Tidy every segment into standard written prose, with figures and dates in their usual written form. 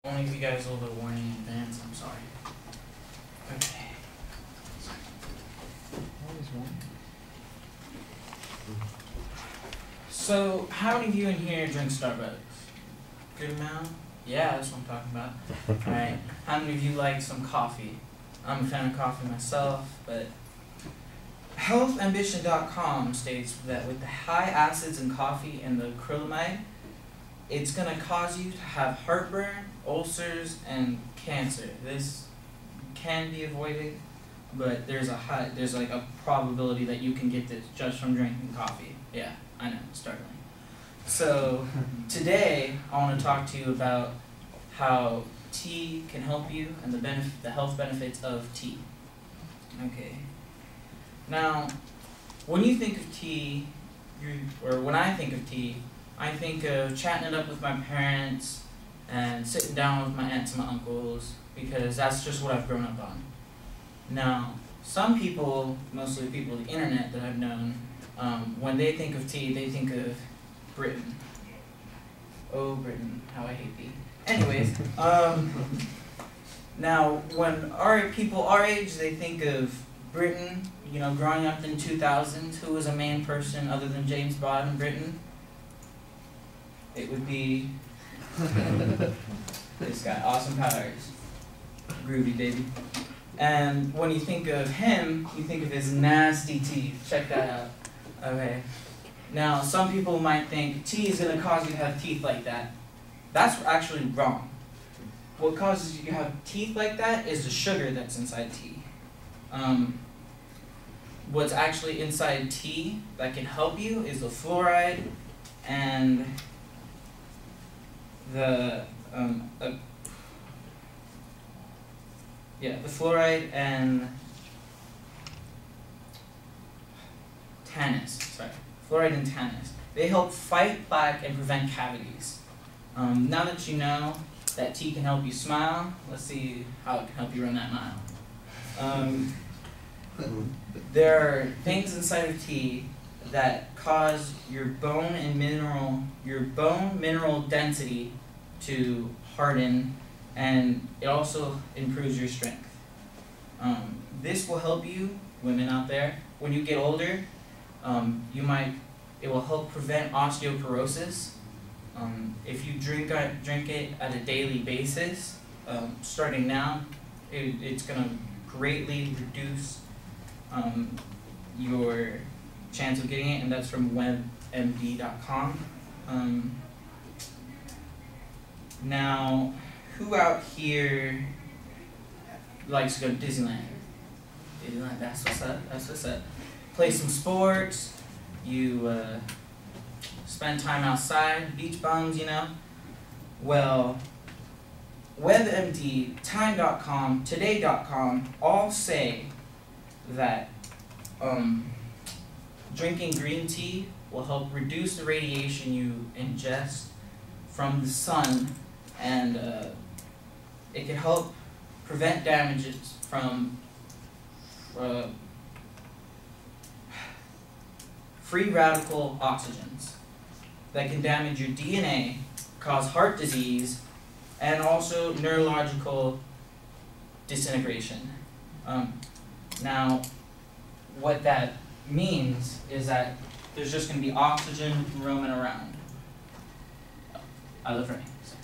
Only if you guys a little warning in advance, I'm sorry. Okay. So, how many of you in here drink Starbucks? Good amount? Yeah, that's what I'm talking about. Alright. How many of you like some coffee? I'm a fan of coffee myself, but healthambition.com states that with the high acids in coffee and the acrylamide, it's going to cause you to have heartburn, ulcers, and cancer. This can be avoided, but there's like a probability that you can get this just from drinking coffee. Yeah, I know, it's startling. So today I want to talk to you about how tea can help you and the health benefits of tea. Okay. Now, when you think of tea, when I think of tea, I think of chatting it up with my parents and sitting down with my aunts and my uncles, because that's just what I've grown up on. Now, some people, mostly people on the internet that I've known, when they think of tea, they think of Britain. Oh, Britain, how I hate thee. Anyways, now, when people our age, they think of Britain, growing up in 2000s, who was a main person other than James Bond in Britain? It would be this guy, Austin Powers. Groovy, baby. And when you think of him, you think of his nasty teeth. Check that out. Okay. Now, some people might think tea is going to cause you to have teeth like that. That's actually wrong. What causes you to have teeth like that is the sugar that's inside tea. What's actually inside tea that can help you is the fluoride and the fluoride and tannins. Sorry, fluoride and tannins. They help fight plaque and prevent cavities. Now that you know that tea can help you smile, let's see how it can help you run that mile. There are things inside of tea that cause your bone mineral density to harden, and it also improves your strength. This will help you, women out there, when you get older. It will help prevent osteoporosis. If you drink it at a daily basis, starting now, it's going to greatly reduce your chance of getting it, and that's from webmd.com. Now, who out here likes to go to Disneyland? Disneyland, that's what's up, that's what's up. Play some sports, you spend time outside, beach bums, Well, WebMD, Time.com, Today.com all say that drinking green tea will help reduce the radiation you ingest from the sun, and it can help prevent damages from free radical oxygens that can damage your DNA, cause heart disease, and also neurological disintegration. Now, what that means is that there's just going to be oxygen roaming around. I live running. So.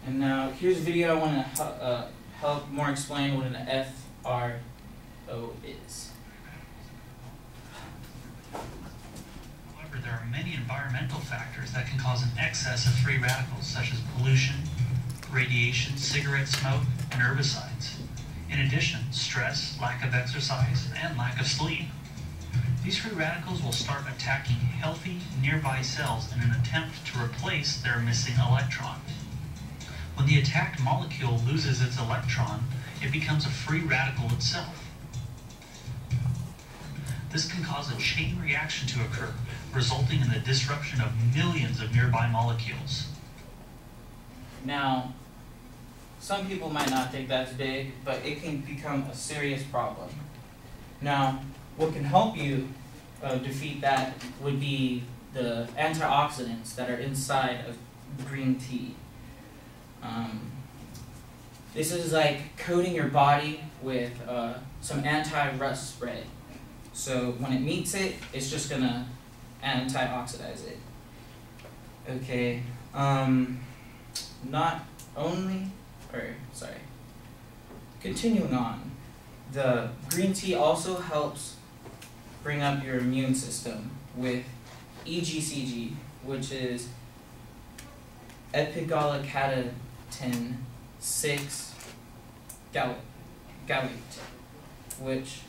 And now here's a video I want to help more explain what an FRO is. However, there are many environmental factors that can cause an excess of free radicals, such as pollution, radiation, cigarette smoke, and herbicides. In addition, stress, lack of exercise, and lack of sleep. These free radicals will start attacking healthy nearby cells in an attempt to replace their missing electron. When the attacked molecule loses its electron, it becomes a free radical itself. This can cause a chain reaction to occur, resulting in the disruption of millions of nearby molecules. Now, some people might not think that's big, but it can become a serious problem. Now, what can help you defeat that would be the antioxidants that are inside of green tea. This is like coating your body with some anti-rust spray. So when it meets it, it's just gonna antioxidize it. Okay, continuing on, the green tea also helps bring up your immune system with EGCG, which is epigallocatechin 6 gallate, which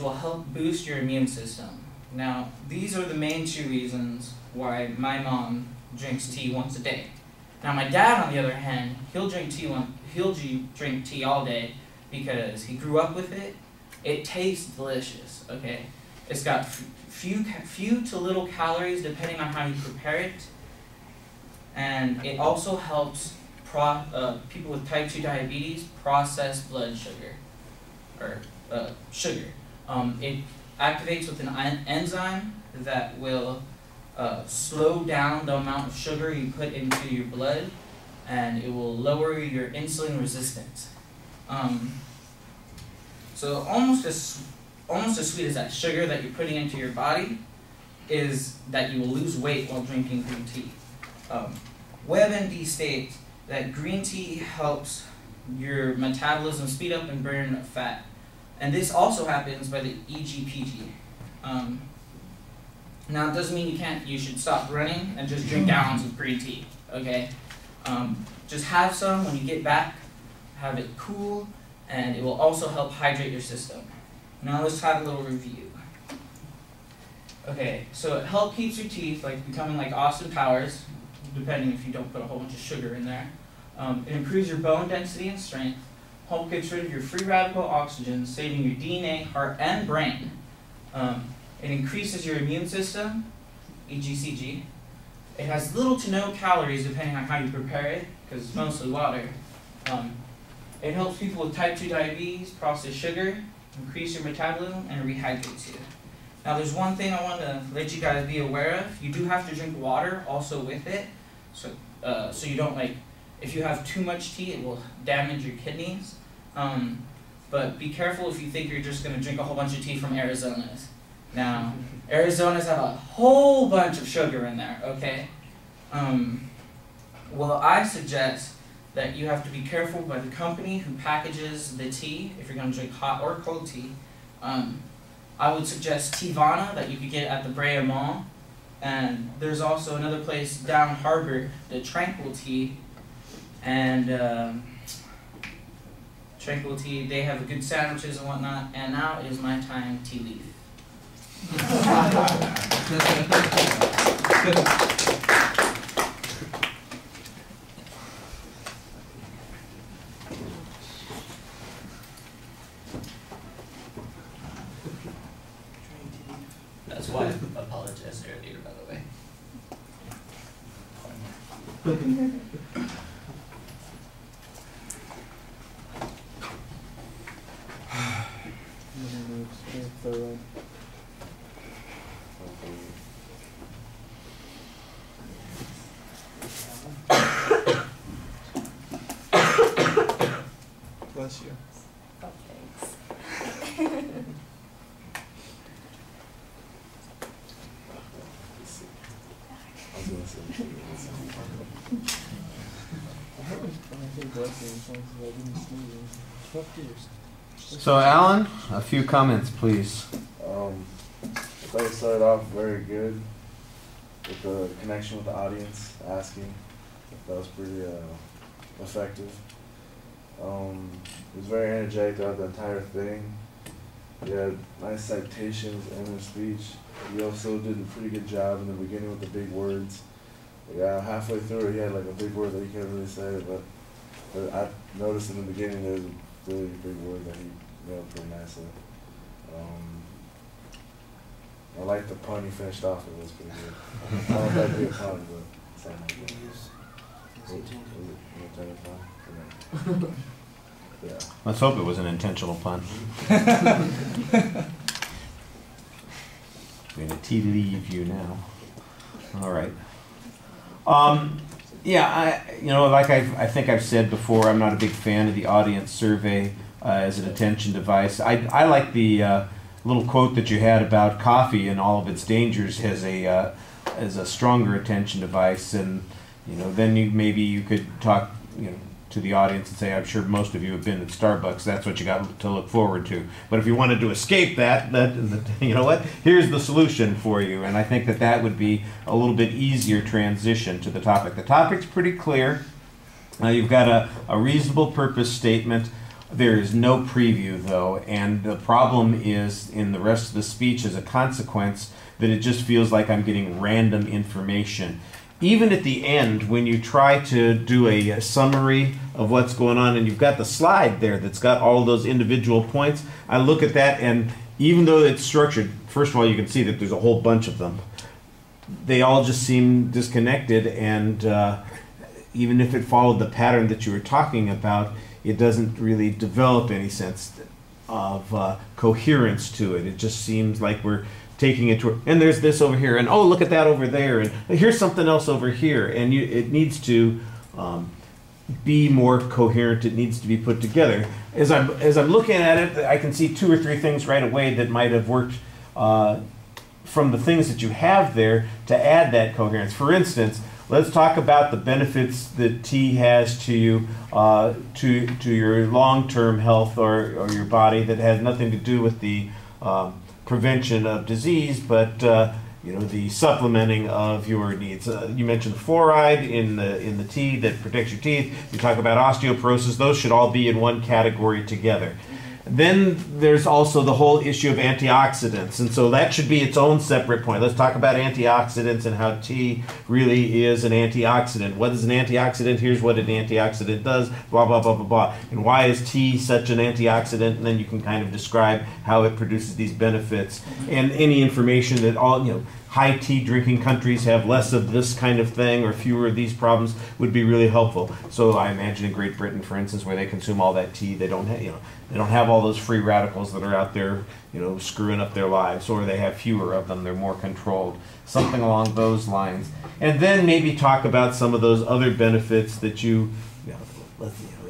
will help boost your immune system. Now, these are the main 2 reasons why my mom drinks tea once a day. Now, my dad, on the other hand, he'll drink tea all day because he grew up with it. It tastes delicious. Okay, it's got few to little calories depending on how you prepare it, and it also helps people with type 2 diabetes process blood sugar or sugar. It activates with an enzyme that will slow down the amount of sugar you put into your blood, and it will lower your insulin resistance. So almost as sweet as that sugar that you're putting into your body is that you will lose weight while drinking green tea. WebMD states that green tea helps your metabolism speed up and burn fat. And this also happens by the EGPG. Now, it doesn't mean you should stop running and just drink gallons of green tea, okay? Just have some when you get back, have it cool, and it will also help hydrate your system. Now let's have a little review. Okay, so it helps keep your teeth becoming like Austin Powers, depending if you don't put a whole bunch of sugar in there. It improves your bone density and strength, help gets rid of your free radical oxygen, saving your DNA, heart, and brain. It increases your immune system, EGCG. It has little to no calories depending on how you prepare it, because it's mostly water. It helps people with type 2 diabetes process sugar, increase your metabolism, and rehydrates you. Now there's one thing I want to let you guys be aware of. You do have to drink water also with it, so you don't if you have too much tea, it will damage your kidneys. But be careful if you think you're just going to drink a whole bunch of tea from Arizona's. Now, Arizona's have a whole bunch of sugar in there, okay? Well, I suggest that you have to be careful by the company who packages the tea, if you're going to drink hot or cold tea. I would suggest Teavana that you could get at the Brea Mall. And there's also another place down Harbor, the Tranquil Tea. And Tranquil Tea, they have good sandwiches and whatnot. And now it is my time to leave. That's why I apologized earlier, by the way. Bless you. Oh, thanks. So, Alan, a few comments, please. I thought you started off very good with the connection with the audience, asking. That was pretty effective. It was very energetic throughout the entire thing. You had nice citations in your speech. You also did a pretty good job in the beginning with the big words. Yeah, halfway through it, he had like a big word that you can't really say, but I noticed in the beginning there was a really big word that he nailed pretty nicely. I like the pun he finished off with. It was pretty good. I don't know if that'd be a pun, but something like that. Was it intended pun? Yeah. Let's hope it was an intentional pun. I'm going to tea leave you now. All right. Yeah, like I think I've said before, I'm not a big fan of the audience survey as an attention device. I like the little quote that you had about coffee and all of its dangers as a stronger attention device, and then maybe you could talk to the audience and say, I'm sure most of you have been at Starbucks. That's what you got to look forward to. But if you wanted to escape that, you know what? Here's the solution for you. And I think that would be a little bit easier transition to the topic. The topic's pretty clear. You've got a reasonable purpose statement. There is no preview, though, and the problem is in the rest of the speech as a consequence that it just feels like I'm getting random information. Even at the end, when you try to do a summary of what's going on, and you've got the slide there that's got all those individual points, I look at that, and even though it's structured, first of all, you can see that there's a whole bunch of them. They all just seem disconnected, and even if it followed the pattern that you were talking about, it doesn't really develop any sense of coherence to it. It just seems like we're taking it to, and there's this over here, and oh, look at that over there, and here's something else over here, and it needs to be more coherent. It needs to be put together. As I'm looking at it, I can see 2 or 3 things right away that might have worked from the things that you have there to add that coherence. For instance, let's talk about the benefits that tea has to you, to your long-term health or your body that has nothing to do with the prevention of disease, but the supplementing of your needs. You mentioned fluoride in the tea that protects your teeth. You talk about osteoporosis. Those should all be in one category together. Then there's also the whole issue of antioxidants, and so that should be its own separate point. Let's talk about antioxidants and how tea really is an antioxidant. What is an antioxidant? Here's what an antioxidant does, blah, blah, blah, blah, blah. And why is tea such an antioxidant? And then you can kind of describe how it produces these benefits. And any information that high tea drinking countries have less of this kind of thing or fewer of these problems would be really helpful. So I imagine in Great Britain, for instance, where they consume all that tea, they don't have all those free radicals that are out there, screwing up their lives, or they have fewer of them. They're more controlled. Something along those lines. And then maybe talk about some of those other benefits that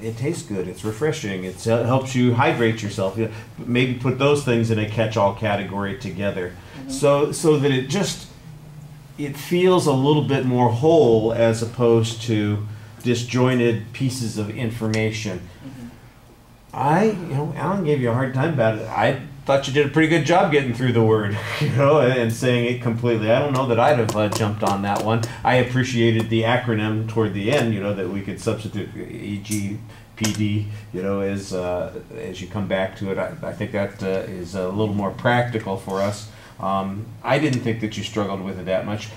it tastes good, it's refreshing, it helps you hydrate yourself. Maybe put those things in a catch-all category together. So that it feels a little bit more whole as opposed to disjointed pieces of information. Alan gave you a hard time about it. I thought you did a pretty good job getting through the word, and saying it completely. I don't know that I'd have jumped on that one. I appreciated the acronym toward the end, that we could substitute EGPD, as you come back to it. I think that is a little more practical for us. I didn't think that you struggled with it that much.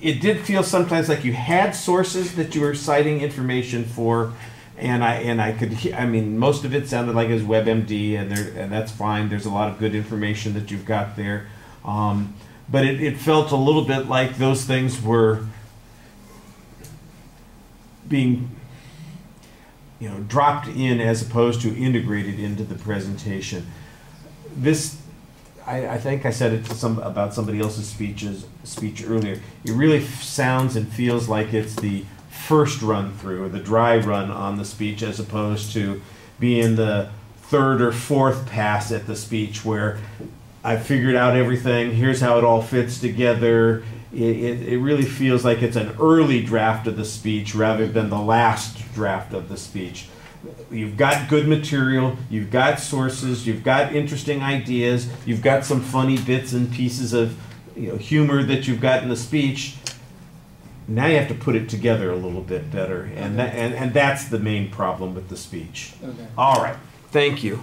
It did feel sometimes like you had sources that you were citing information for, and I could. Most of it sounded like it was WebMD, and that's fine. There's a lot of good information that you've got there, but it felt a little bit like those things were being dropped in as opposed to integrated into the presentation. I think I said it to about somebody else's speech earlier. It really sounds and feels like it's the first run through, or the dry run on the speech, as opposed to being the 3rd or 4th pass at the speech where I figured out everything, here's how it all fits together. It really feels like it's an early draft of the speech rather than the last draft of the speech. You've got good material, you've got sources, you've got interesting ideas, you've got some funny bits and pieces of humor that you've got in the speech. Now you have to put it together a little bit better, and that's the main problem with the speech. Okay. All right, thank you.